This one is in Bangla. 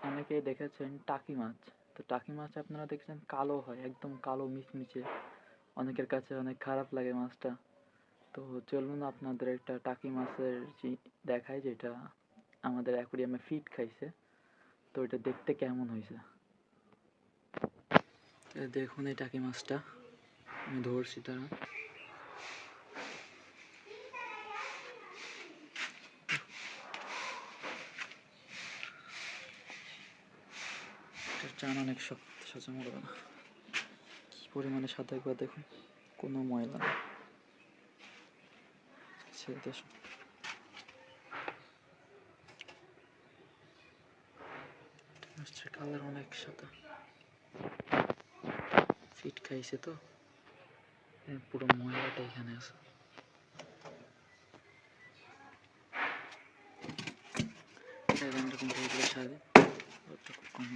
অনেকেই দেখেছেন টাকি মাছ। তো টাকি মাছ আপনারা দেখেছেন কালো হয়, একদম কালো মিচমিচে। অনেকের কাছে অনেক খারাপ লাগে মাছটা। তো চলুন আপনাদের একটা টাকি মাছের দেখাই, যেটা আমাদের অ্যাকুরিয়ামে ফিড খাইছে। তো এটা দেখতে কেমন হয়েছে দেখুন। এই টাকি মাছটা আমি ধরছি, তারা চান অনেক শক্ত, সাজা মরবে না। কি পরিমাণে সাদা একবার দেখুন, কোনো ময়লা নেই। ছেড়ে দিয়ে আসছে, কালার অনেক সাদা, ফিট খাইছে তো পুরো ময়লাটা এখানে আছে। এরকম সারা খুব কম।